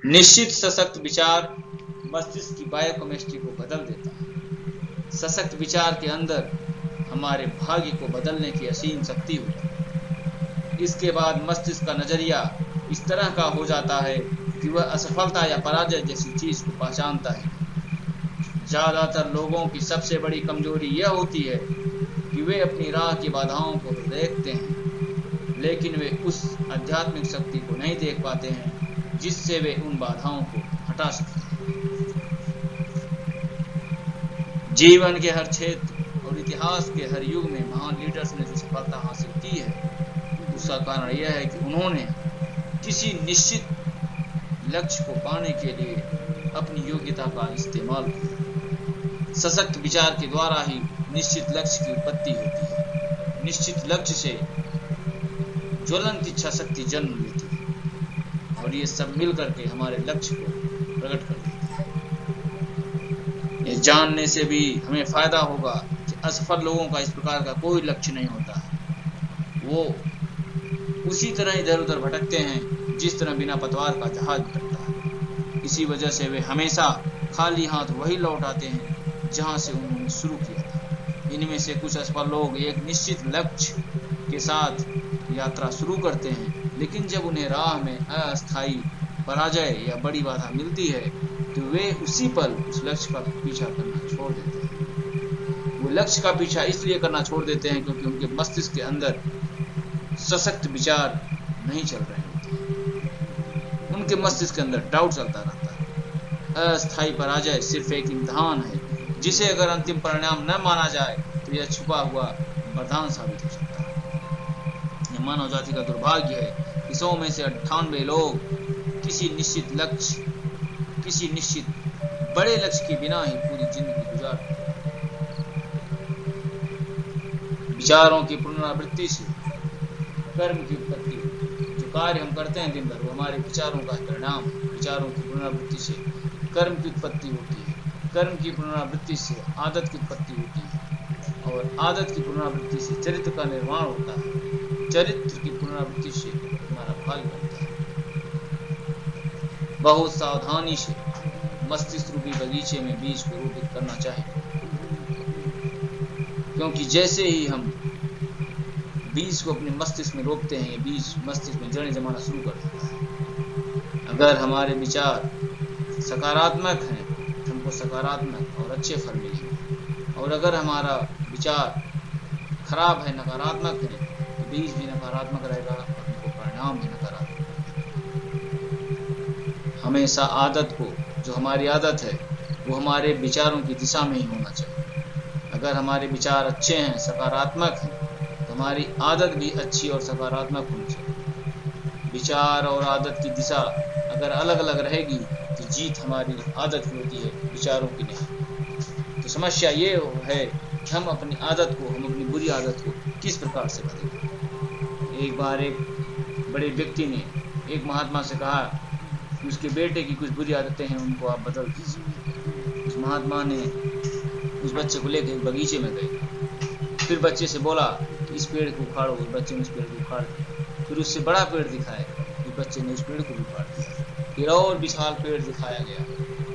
निश्चित सशक्त विचार मस्तिष्क की बायोकेमिस्ट्री को बदल देता है। सशक्त विचार के अंदर हमारे भाग्य को बदलने की असीम शक्ति होती है। इसके बाद मस्तिष्क का नजरिया इस तरह का हो जाता है कि वह असफलता या पराजय जैसी चीज को पहचानता है। ज्यादातर लोगों की सबसे बड़ी कमजोरी यह होती है कि वे अपनी राह की बाधाओं को तो देखते हैं, लेकिन वे उस आध्यात्मिक शक्ति को नहीं देख पाते हैं जिससे वे उन बाधाओं को हटा सकते हैं। जीवन के हर क्षेत्र और इतिहास के हर युग में महान लीडर्स ने जो सफलता हासिल की है, उसका कारण यह है कि उन्होंने किसी निश्चित लक्ष्य को पाने के लिए अपनी योग्यता का इस्तेमाल किया। सशक्त विचार के द्वारा ही निश्चित लक्ष्य की उत्पत्ति होती है। निश्चित लक्ष्य से ज्वलंत इच्छा शक्ति जन्म लेती है और ये सब मिलकर के हमारे लक्ष्य को प्रकट कर देते हैं। ये जानने से भी हमें फायदा होगा कि असफल लोगों का इस प्रकार का कोई लक्ष्य नहीं होता है। वो उसी तरह इधर उधर भटकते हैं जिस तरह बिना पतवार का जहाज भटकता है। इसी वजह से वे हमेशा खाली हाथ वही लौट आते हैं जहां से उन्होंने शुरू किया था। इनमें से कुछ असफल लोग एक निश्चित लक्ष्य के साथ यात्रा शुरू करते हैं, लेकिन जब उन्हें राह में अस्थायी पराजय या बड़ी बाधा मिलती है तो वे उसी पल उस लक्ष्य का पीछा करना छोड़ देते हैं। वो लक्ष्य का पीछा इसलिए करना छोड़ देते हैं क्योंकि उनके मस्तिष्क के अंदर सशक्त विचार नहीं चल रहे होते। उनके मस्तिष्क के अंदर डाउट चलता रहता है। अस्थायी पराजय सिर्फ एक इम्तिहान है जिसे अगर अंतिम परिणाम न माना जाए तो यह छुपा हुआ वरदान साबित हो सकता है। यह मानव जाति का दुर्भाग्य है कि 100 में से 98 लोग किसी निश्चित बड़े लक्ष्य के बिना ही पूरी जिंदगी गुजारते हैं। विचारों की पुनरावृत्ति से कर्म की उत्पत्ति। जो कार्य हम करते हैं दिन भर वो हमारे विचारों का परिणाम। विचारों की पुनरावृत्ति से कर्म की उत्पत्ति होती है। कर्म की पुनरावृत्ति से आदत की उत्पत्ति होती है और आदत की पुनरावृत्ति से चरित्र का निर्माण होता है। चरित्र की पुनरावृत्ति से हमारा भाग्य बनता है। बहुत सावधानी से मस्तिष्क रूपी बगीचे में बीज को रोपित करना चाहिए, क्योंकि जैसे ही हम बीज को अपने मस्तिष्क में रोपते हैं ये बीज मस्तिष्क में जड़ें जमाना शुरू कर देता है। अगर हमारे विचार सकारात्मक हैं तो हमको सकारात्मक और अच्छे फल मिलेंगे, और अगर हमारा विचार खराब है, नकारात्मक है, तो बीज भी नकारात्मक रहेगा और हमको परिणाम भी नकारात्मक। हमेशा आदत को, जो हमारी आदत है, वो हमारे विचारों की दिशा में ही होना चाहिए। अगर हमारे विचार अच्छे हैं, सकारात्मक हैं, तो हमारी आदत भी अच्छी और सकारात्मक होनी चाहिए। विचार और आदत की दिशा अगर अलग अलग रहेगी तो जीत हमारी आदत की होती है, विचारों की नहीं। तो समस्या ये है कि हम अपनी बुरी आदत को किस प्रकार से बदलें। एक बार एक बड़े व्यक्ति ने एक महात्मा से कहा कि उसके बेटे की कुछ बुरी आदतें हैं, उनको आप बदल दीजिए। उस महात्मा ने उस बच्चे को लेकर बगीचे में गए। फिर बच्चे से बोला कि इस पेड़ को उखाड़ो। उस बच्चे ने उस पेड़ को उखाड़ दिया। फिर उससे बड़ा पेड़ दिखाया, उस बच्चे ने उस पेड़ को भी उखाड़ दिया। फिर और विशाल पेड़ दिखाया गया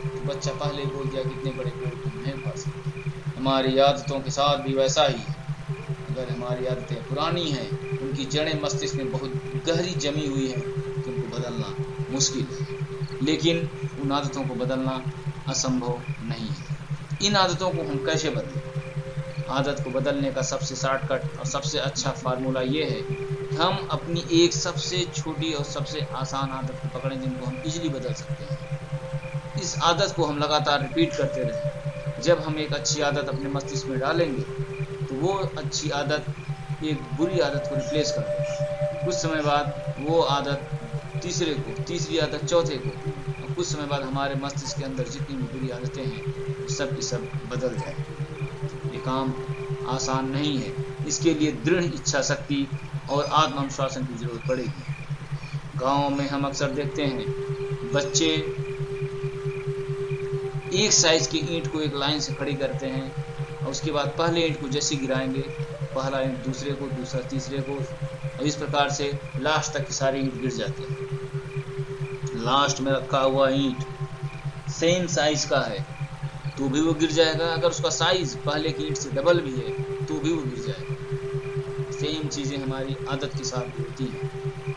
तो बच्चा पहले बोल दिया कि इतने बड़े पेड़ तुम नहीं उखाड़ सकते। हमारी आदतों के साथ भी वैसा ही है। अगर हमारी आदतें पुरानी हैं, उनकी जड़ें मस्तिष्क में बहुत गहरी जमी हुई हैं, तो उनको बदलना मुश्किल है, लेकिन उन आदतों को बदलना असंभव नहीं है। इन आदतों को हम कैसे बदलें? आदत को बदलने का सबसे शॉर्टकट और सबसे अच्छा फार्मूला ये है कि हम अपनी एक सबसे छोटी और सबसे आसान आदत को पकड़ें जिनको हम इजीली बदल सकते हैं। इस आदत को हम लगातार रिपीट करते रहें। जब हम एक अच्छी आदत अपने मस्तिष्क में डालेंगे तो वो अच्छी आदत एक बुरी आदत को रिप्लेस कर देगी। कुछ समय बाद वो आदत तीसरे को, तीसरी आदत चौथे को, और कुछ समय बाद हमारे मस्तिष्क के अंदर जितनी भी बुरी आदतें हैं सब की सब बदल जाए। ये काम आसान नहीं है। इसके लिए दृढ़ इच्छा शक्ति और आत्मविश्वासन की जरूरत पड़ेगी। गाँव में हम अक्सर देखते हैं बच्चे एक साइज की ईंट को एक लाइन से खड़ी करते हैं और उसके बाद पहले ईंट को जैसे गिराएंगे, पहला ईंट दूसरे को, दूसरा तीसरे को, और इस प्रकार से लास्ट तक की सारी ईंट गिर जाती है। लास्ट में रखा हुआ ईंट सेम साइज का है तो भी वो गिर जाएगा, अगर उसका साइज पहले की ईंट से डबल भी है तो भी वो गिर जाएगा। सेम चीजें हमारी आदत के साथ भी होती हैं।